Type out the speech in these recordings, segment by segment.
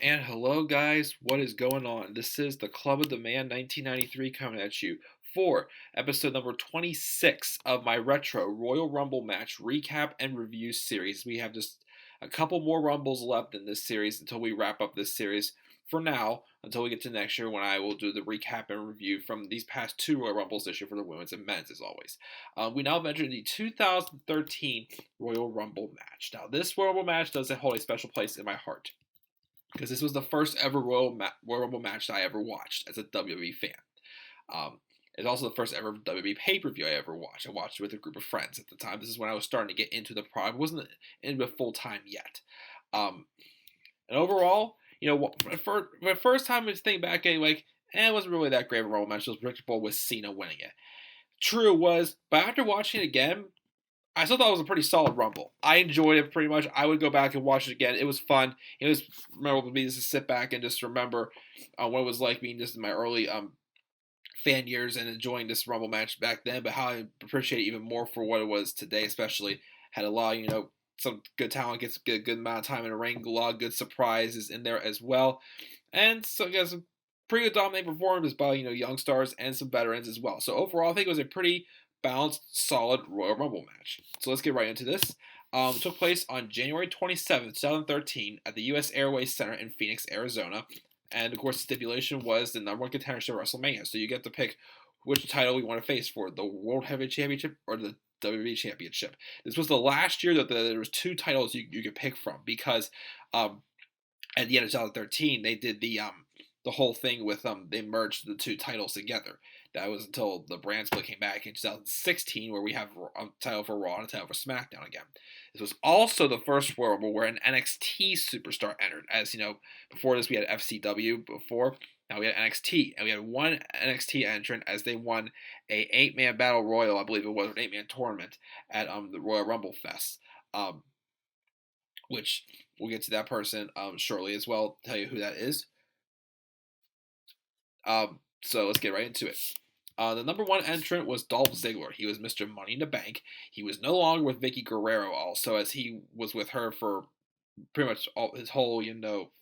And hello, guys. What is going on? This is the Club of the Man 1993 coming at you for episode number 26 of my retro Royal Rumble match recap and review series. We have just a couple more Rumbles left in this series until we wrap up this series for now, until we get to next year when I will do the recap and review from these past two Royal Rumbles this year for the women's and men's, as always. We now venture the 2013 Royal Rumble match. Now, this Royal Rumble match does hold a special place in my heart because this was the first ever Royal Rumble match that I ever watched as a WWE fan. Um, it's also the first ever WWE pay-per-view I ever watched. I watched it with a group of friends at the time. This is when I was starting to get into the product. I wasn't into it full time yet. And overall, for the first time I was thinking back, it wasn't really that great of a Rumble match. It was predictable with Cena winning it. True it was, but after watching it again, I still thought it was a pretty solid Rumble. I enjoyed it pretty much. I would go back and watch it again. It was fun. It was memorable to me just to sit back and just remember what it was like being just in my early fan years and enjoying this Rumble match back then, but how I appreciate it even more for what it was today, especially. Had a lot, some good talent, gets a good amount of time in the ring, a lot of good surprises in there as well. And so, some pretty good dominating performances by, young stars and some veterans as well. So overall, I think it was a pretty balanced, solid Royal Rumble match. So let's get right into this. It took place on January 27th, 2013 at the U.S. Airways Center in Phoenix, Arizona. And of course, the stipulation was the number one contendership of WrestleMania. So you get to pick which title you want to face for the World Heavyweight Championship or the WWE Championship. This was the last year that there was two titles you could pick from because at the end of 2013 they did the whole thing with they merged the two titles together. That was until the brand split came back in 2016, where we have a title for Raw and a title for SmackDown again. This was also the first Royal Rumble where an NXT superstar entered. As you know, before this we had FCW before. Now we had NXT, and we had one NXT entrant as they won a 8-man battle royal, I believe it was, an 8-man tournament at the Royal Rumble Fest. Which we'll get to that person shortly as well. Tell you who that is. So let's get right into it. The number one entrant was Dolph Ziggler. He was Mr. Money in the Bank. He was no longer with Vicky Guerrero, also, as he was with her for pretty much his whole,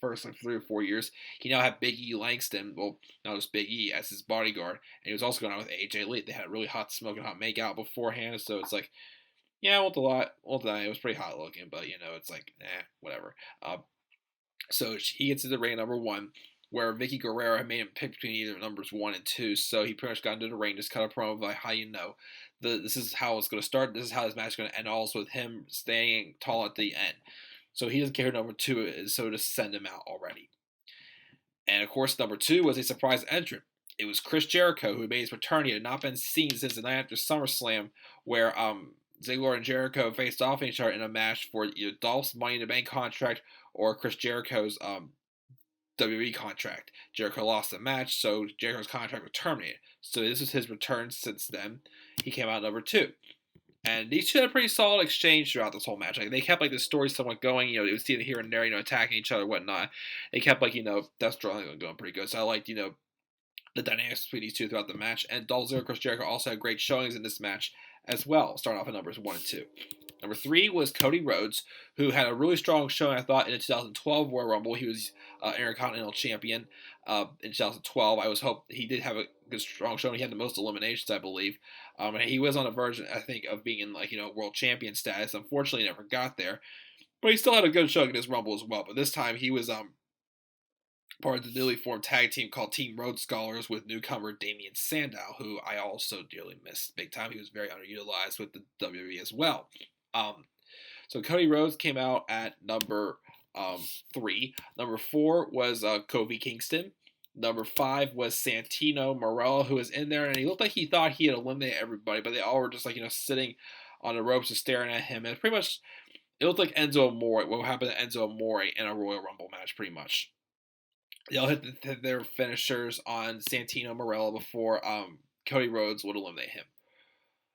first 3 or 4 years. He now had Big E Langston, well, not just Big E, as his bodyguard, and he was also going on with AJ Lee. They had a really hot smoking hot makeout beforehand, so it's like, yeah, won't deny it was pretty hot looking, but it's like, whatever. So he gets to the ring number one, where Vicky Guerrero had made him pick between either numbers 1 and 2. So he pretty much got into the ring, just cut a promo like how this is how it's going to start. This is how this match is going to end. Also with him staying tall at the end. So he doesn't care who number 2 is. So just send him out already. And of course, number 2 was a surprise entrant. It was Chris Jericho, who made his return. He had not been seen since the night after SummerSlam, where Ziggler and Jericho faced off each other in a match for either Dolph's Money in the Bank contract or Chris Jericho's WWE contract. Jericho lost the match, so Jericho's contract was terminated. So this is his return since then. He came out number 2. And these two had a pretty solid exchange throughout this whole match. Like, they kept the story somewhat going. They would see it here and there, attacking each other, whatnot. They kept Death Strong going pretty good. So I liked, the dynamics between these two throughout the match. And Dolph Ziggler and Chris Jericho also had great showings in this match as well, starting off at numbers 1 and 2. Number 3 was Cody Rhodes, who had a really strong showing, I thought, in the 2012 Royal Rumble. He was Intercontinental Champion in 2012. He did have a good, strong showing. He had the most eliminations, I believe. And he was on the verge, I think, of being in, World Champion status. Unfortunately, never got there. But he still had a good showing in this Rumble as well. But this time, he was part of the newly formed tag team called Team Rhodes Scholars with newcomer Damian Sandow, who I also dearly missed big time. He was very underutilized with the WWE as well. So Cody Rhodes came out at number 3. Number 4 was Kofi Kingston. Number 5 was Santino Marella, who was in there, and he looked like he thought he had eliminated everybody, but they all were just sitting on the ropes and staring at him. And pretty much, it looked like Enzo Amore. What happened to Enzo Amore in a Royal Rumble match, pretty much. They all hit their finishers on Santino Marella before Cody Rhodes would eliminate him.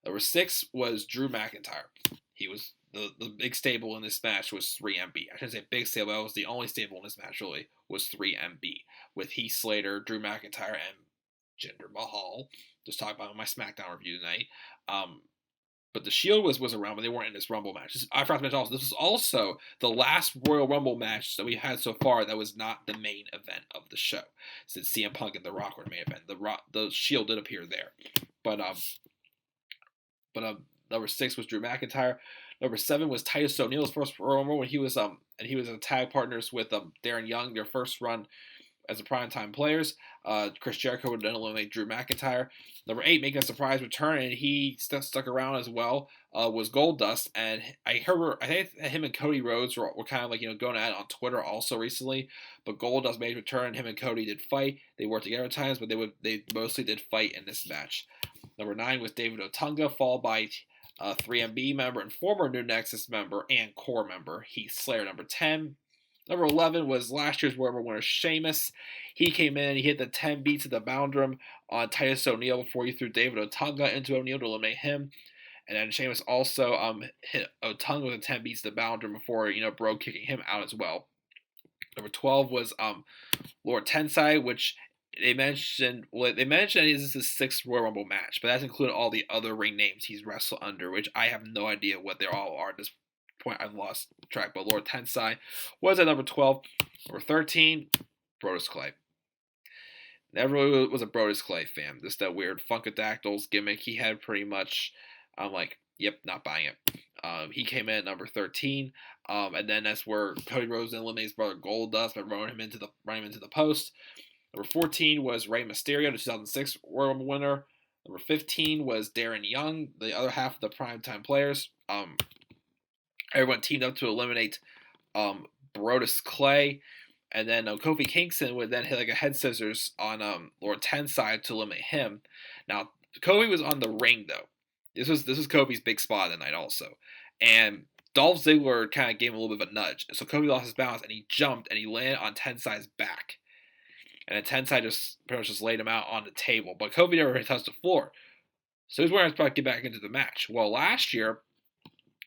Number 6 was Drew McIntyre. He was the big stable in this match was 3MB. I shouldn't say big stable, that was the only stable in this match really, was 3MB. With Heath Slater, Drew McIntyre, and Jinder Mahal. Just talk about my SmackDown review tonight. But the Shield was around, but they weren't in this Rumble match. I forgot to mention also, this was also the last Royal Rumble match that we had so far that was not the main event of the show. Since CM Punk and The Rock were the main event, the Shield did appear there. But number 6 was Drew McIntyre. Number 7 was Titus O'Neil's first Royal Rumble when he was in tag partners with Darren Young, their first run as a primetime players. Chris Jericho would then eliminate Drew McIntyre. Number 8, making a surprise return, and he stuck around as well, was Goldust. And I think him and Cody Rhodes were kind of like, going at it on Twitter also recently. But Goldust made a return. Him and Cody did fight. They worked together at times, but they mostly did fight in this match. Number 9 was David Otunga, followed by 3MB member and former New Nexus member and core member Heath Slater. Number 10. Number 11 was last year's Royal Rumble winner Sheamus. He came in, he hit the 10 beats of the Boundrum on Titus O'Neil before he threw David Otunga into O'Neil to eliminate him. And then Sheamus also hit Otunga with the 10 beats of the Boundrum before, Bro kicking him out as well. Number 12 was Lord Tensai, which they mentioned this is his 6th Royal Rumble match, but that's including all the other ring names he's wrestled under, which I have no idea what they all are at this point. I've lost track, but Lord Tensai was at number 12. Number 13, Brodus Clay. Never really was a Brodus Clay fan. Just that weird Funkadactyls gimmick he had pretty much. I'm like, yep, not buying it. He came in at number 13, and then that's where Cody Rhodes eliminates his brother Goldust by running him into the post. Number 14 was Rey Mysterio, the 2006 Royal Rumble winner. Number 15 was Darren Young, the other half of the primetime players. Everyone teamed up to eliminate Brodus Clay, and then Kofi Kingston would then hit like a head scissors on Lord Tensai to eliminate him. Now Kofi was on the ring though. This was Kofi's big spot of the night also, and Dolph Ziggler kind of gave him a little bit of a nudge. So Kofi lost his balance and he jumped and he landed on Tensai's back, and then Tensai just pretty much just laid him out on the table. But Kofi never touched the floor, so he was wondering to get back into the match. Well, last year,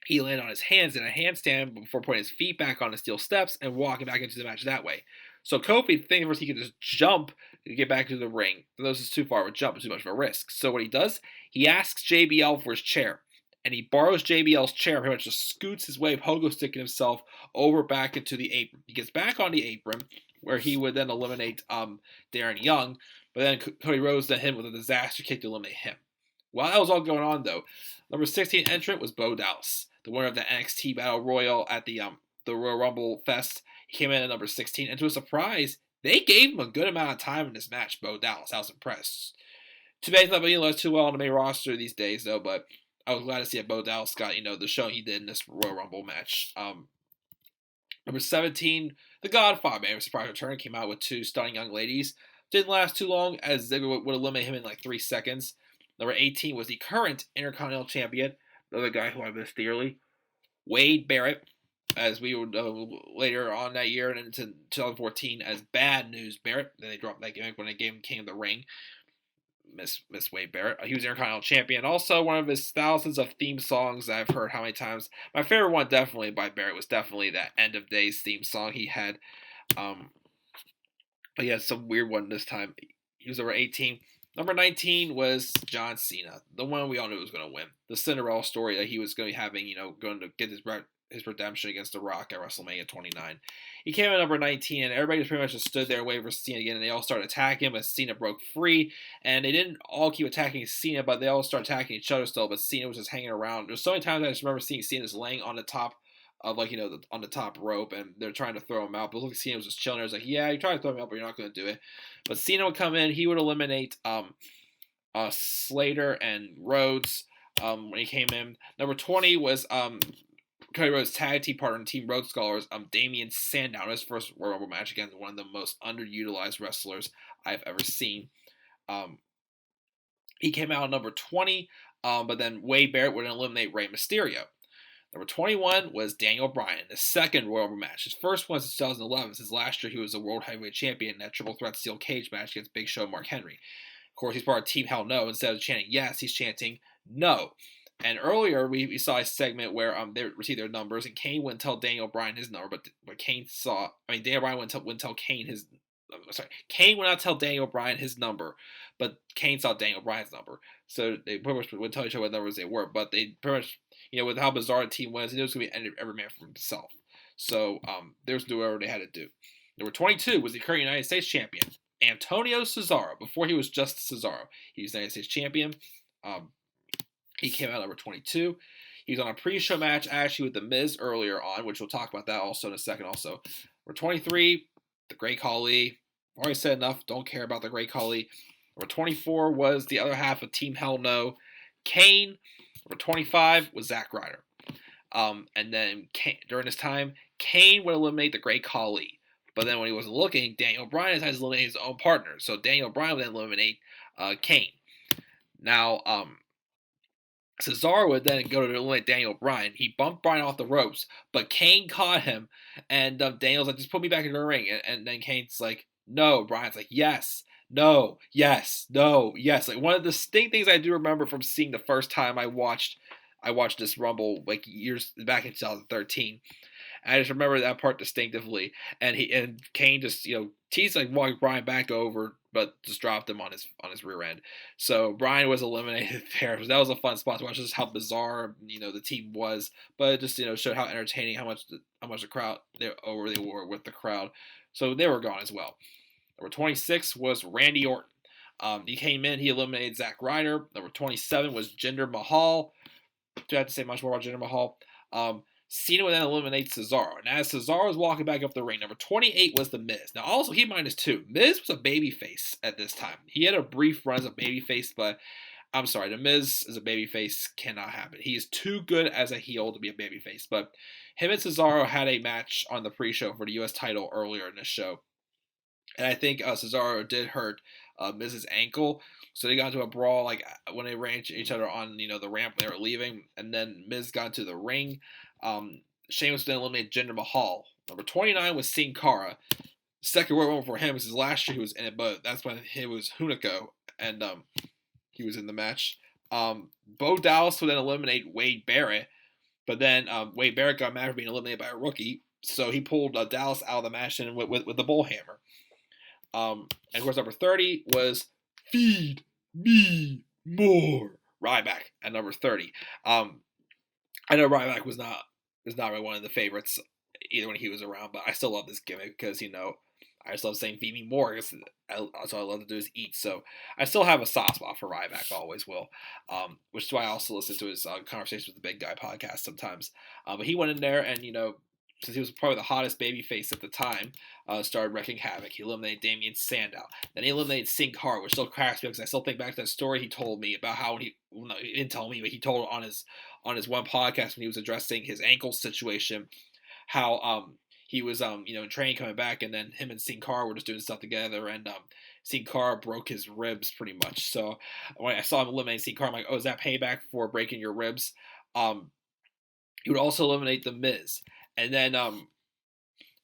he landed on his hands in a handstand before putting his feet back on the steel steps and walking back into the match that way. So Kofi thinks he could just jump to get back into the ring. This is too far of a jump, too much of a risk. So what he does, he asks JBL for his chair. And he borrows JBL's chair and pretty much just scoots his way, pogo sticking himself over back into the apron. He gets back on the apron, where he would then eliminate Darren Young. But then Cody Rhodes then hit him with a disaster kick to eliminate him. While that was all going on, though, number 16 entrant was Bo Dallas, the winner of the NXT Battle Royal at the Royal Rumble Fest. He came in at number 16, and to a surprise, they gave him a good amount of time in this match, Bo Dallas. I was impressed. Too bad he's not being too well on the main roster these days, though, but I was glad to see that Bo Dallas got, the show he did in this Royal Rumble match. Number 17, The Godfather, made a surprise return, came out with 2 stunning young ladies. Didn't last too long, as Ziggler would eliminate him in like 3 seconds. Number 18 was the current Intercontinental Champion, the other guy who I miss dearly, Wade Barrett, as we would know later on that year and into 2014 as Bad News Barrett. Then they dropped that gimmick when they gave him King of the Ring. Miss Wade Barrett. He was Intercontinental Champion. Also, one of his thousands of theme songs that I've heard how many times. My favorite one, definitely by Barrett, was definitely that End of Days theme song he had. But he had some weird one this time. He was over 18. Number 19 was John Cena, the one we all knew was going to win. The Cinderella story that he was going to be having, going to get his redemption against The Rock at WrestleMania 29. He came in number 19, and everybody just pretty much just stood there and waited for Cena again, and they all started attacking him, but Cena broke free, and they didn't all keep attacking Cena, but they all started attacking each other still, but Cena was just hanging around. There's so many times I just remember seeing Cena just laying on the top of, on the top rope, and they're trying to throw him out, but it looked like Cena was just chilling there. It was like, yeah, you try to throw him out, but you're not going to do it. But Cena would come in, he would eliminate Slater and Rhodes when he came in. Number 20 was Cody Rhodes' tag team partner and Team Rhodes Scholars, Damian Sandow, his first Royal Rumble match against one of the most underutilized wrestlers I've ever seen. He came out at number 20, but then Wade Barrett would eliminate Rey Mysterio. Number 21 was Daniel Bryan, the second Royal Rumble match. His first one since 2011, since last year he was a World Heavyweight Champion in that Triple Threat Steel Cage match against Big Show and Mark Henry. Of course, he's part of Team Hell No. Instead of chanting yes, he's chanting no. And earlier, we saw a segment where they received their numbers, and Kane wouldn't tell Daniel Bryan his number, but Daniel Bryan wouldn't tell Kane Kane would not tell Daniel Bryan his number, but Kane saw Daniel Bryan's number. So they pretty much would tell each other what numbers they were. But they pretty much, with how bizarre the team was, it was going to be every man for himself. So there's do whatever they had to do. Number 22 was the current United States champion, Antonio Cesaro. Before he was just Cesaro, he was United States champion. He came out number 22. He was on a pre-show match actually with The Miz earlier on, which we'll talk about that also in a second. Also, number 23, the Great Khali. I've already said enough. Don't care about the Great Khali. Number 24 was the other half of Team Hell No, Kane. Number 25 was Zack Ryder. And then during this time, Kane would eliminate the Great Khali. But then when he wasn't looking, Daniel Bryan decided to eliminate his own partner. So Daniel Bryan would then eliminate Kane. Now, Cesaro would then go to eliminate Daniel Bryan. He bumped Bryan off the ropes, but Kane caught him, and Daniel's like, just put me back into the ring. And then Kane's like, no. Bryan's like, yes, no, yes, no, yes. Like, one of the distinct things I do remember from seeing the first time I watched this Rumble, like years back in 2013. I just remember that part distinctively, and Kane just teased like walked Bryan back over, but just dropped him on his rear end. So Bryan was eliminated there. That was a fun spot to watch, just how bizarre the team was, but it just showed how entertaining, how much the crowd they were with the crowd. So they were gone as well. Number 26 was Randy Orton. He came in, he eliminated Zack Ryder. Number 27 was Jinder Mahal. Do I have to say much more about Jinder Mahal? Cena would then eliminate Cesaro. And as Cesaro was walking back up the ring, number 28 was The Miz. Now, also, keep in mind this too. Miz was a babyface at this time. He had a brief run as a babyface, but I'm sorry, The Miz as a babyface cannot happen. He is too good as a heel to be a babyface. But him and Cesaro had a match on the pre-show for the U.S. title earlier in this show. And I think Cesaro did hurt Miz's ankle. So they got into a brawl like when they ran each other on the ramp when they were leaving, and then Miz got into the ring. Sheamus then eliminated Jinder Mahal. Number 29 was Sin Cara. Second Royal Rumble for him. This is last year he was in it, but that's when it was Hunico, and he was in the match. Bo Dallas would then eliminate Wade Barrett, but then Wade Barrett got mad for being eliminated by a rookie, so he pulled Dallas out of the match and with the bullhammer. And of course, number 30 was Feed Me More Ryback at number 30. I know Ryback was not really one of the favorites either when he was around, but I still love this gimmick because I just love saying "feed me more." That's what I love to do is eat. So I still have a soft spot for Ryback, always will. Which is why I also listen to his Conversations with the Big Guy podcast sometimes. But he went in there and since he was probably the hottest babyface at the time, started wrecking havoc. He eliminated Damian Sandow. Then he eliminated Sin Cara, which still cracks me because I still think back to that story he told me about how he didn't tell me, but he told on his one podcast when he was addressing his ankle situation, how he was in training coming back, and then him and Sin Cara were just doing stuff together, and Sin Cara broke his ribs pretty much. So when I saw him eliminate Sin Cara, I'm like, oh, is that payback for breaking your ribs? He would also eliminate The Miz. And then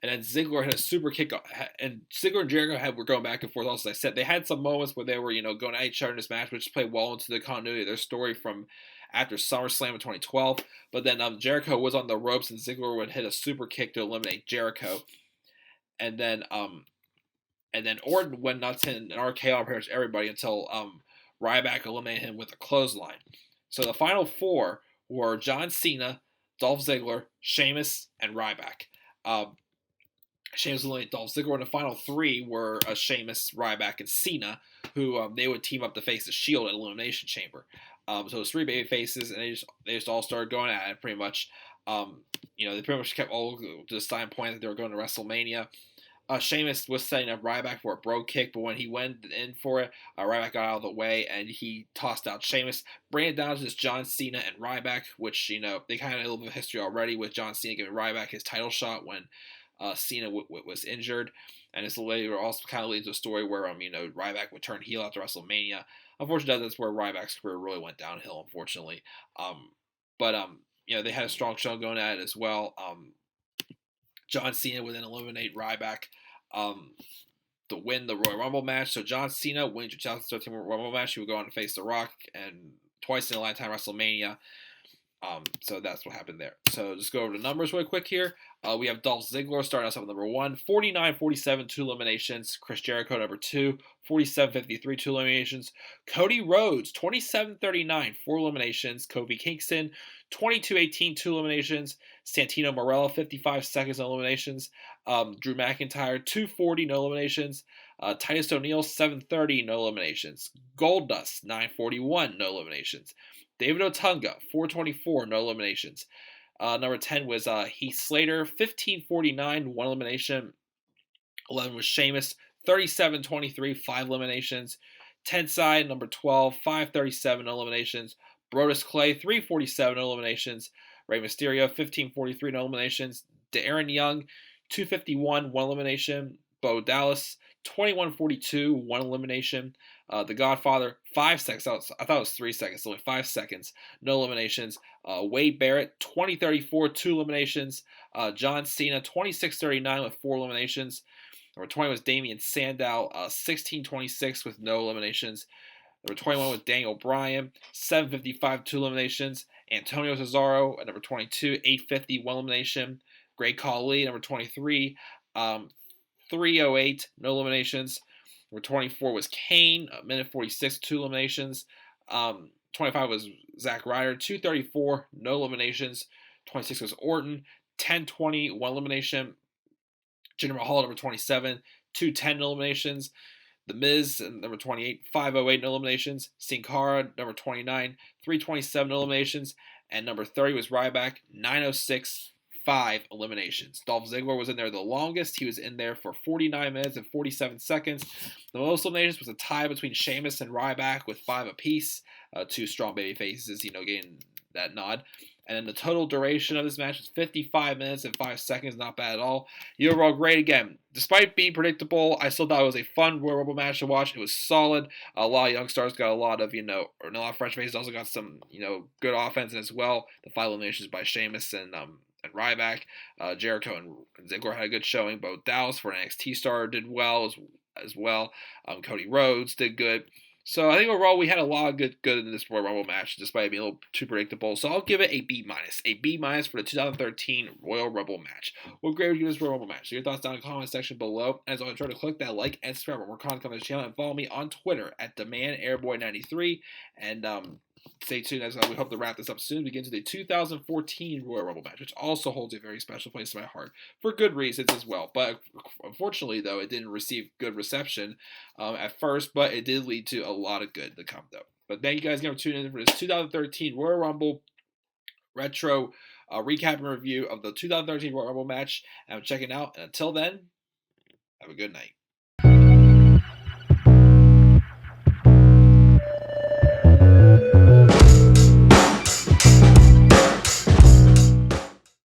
Ziggler had a super kick, and Ziggler and Jericho were going back and forth. Also, as I said, they had some moments where they were, going at each other in this match, which played well into the continuity of their story from after SummerSlam in 2012. But then Jericho was on the ropes, and Ziggler would hit a super kick to eliminate Jericho. And then Orton went nuts in an RKO on pretty much everybody until Ryback eliminated him with a clothesline. So the final four were John Cena, Dolph Ziggler, Sheamus, and Ryback. Sheamus eliminated Dolph Ziggler, and the final three were Sheamus, Ryback, and Cena, who they would team up to face the Shield at Elimination Chamber. So it was three baby faces, and they just all started going at it pretty much. They pretty much kept all to the side point that they were going to WrestleMania. Sheamus was setting up Ryback for a bro kick, but when he went in for it, Ryback got out of the way, and he tossed out Sheamus, bringing it down to just John Cena and Ryback, which, they kind of had a little bit of history already with John Cena giving Ryback his title shot when Cena was injured, and this later also kind of leads to a story where, Ryback would turn heel after WrestleMania. Unfortunately, that's where Ryback's career really went downhill, unfortunately. They had a strong show going at it as well. John Cena would then eliminate Ryback to win the Royal Rumble match. So John Cena wins the 2013 Royal Rumble match. He would go on to face The Rock and twice in a lifetime WrestleMania. So that's what happened there. So just go over the numbers really quick here. We have Dolph Ziggler starting us up at number 1, 49-47, 2 eliminations. Chris Jericho, number 2, 47-53, 2 eliminations. Cody Rhodes, 27-39, 4 eliminations. Kofi Kingston, 22-18, 2 eliminations. Santino Marella, 55 seconds, no eliminations. Drew McIntyre, 240, no eliminations. Titus O'Neil, 730, no eliminations. Goldust, 941, no eliminations. David Otunga, 424, no eliminations. Number 10 was Heath Slater, 1549, 1 elimination. 11 was Sheamus, 37-23, 5 eliminations. Tensai, number 12, 537, no eliminations. Brodus Clay, 347, no eliminations. Rey Mysterio, 1543, no eliminations. Darren Young, 251, 1 elimination. Bo Dallas, 21-42, 1 elimination. The Godfather, 5 seconds. I thought it was 3 seconds. Only 5 seconds. No eliminations. Wade Barrett, 20-34, 2 eliminations. John Cena, 26-39 with 4 eliminations. Number 20 was Damian Sandow, 16-26 with no eliminations. Number 21 was Daniel Bryan, 755, 2 eliminations. Antonio Cesaro at number 22, 850, 1 elimination. Great Khali, number 23, 308, no eliminations. Number 24 was Kane, a minute 46, 2 eliminations. 25 was Zack Ryder, 234, no eliminations. 26 was Orton, 1020, 1 elimination. Jinder Mahal, number 27, 210, no eliminations. The Miz, number 28, 508, no eliminations. Sin Cara, number 29, 327, no eliminations. And number 30 was Ryback, 906, 5 eliminations. Dolph Ziggler was in there the longest. He was in there for 49 minutes and 47 seconds. The most eliminations was a tie between Sheamus and Ryback with 5 apiece. 2 strong baby faces, getting that nod. And then the total duration of this match was 55 minutes and 5 seconds. Not bad at all. The overall grade, again, despite being predictable, I still thought it was a fun Royal Rumble match to watch. It was solid. A lot of young stars got a lot of, and a lot of French faces also got some, good offense as well. The 5 eliminations by Sheamus and Ryback. Jericho and Ziggler had a good showing. Both Dallas, for an NXT star, did well as well. Cody Rhodes did good. So I think overall we had a lot of good in this Royal Rumble match, despite being a little too predictable. So I'll give it a B-. A B- for the 2013 Royal Rumble match. What grade would you give this Royal Rumble match? So your thoughts down in the comment section below. As always, try to click that like and subscribe for more content on this channel, and follow me on Twitter at DemandAirboy93. And stay tuned as we hope to wrap this up soon. We get into the 2014 Royal Rumble match, which also holds a very special place in my heart for good reasons as well. But unfortunately, though, it didn't receive good reception at first, but it did lead to a lot of good to come, though. But thank you guys again for tuning in for this 2013 Royal Rumble retro recap and review of the 2013 Royal Rumble match. And I'm checking out. And until then, have a good night.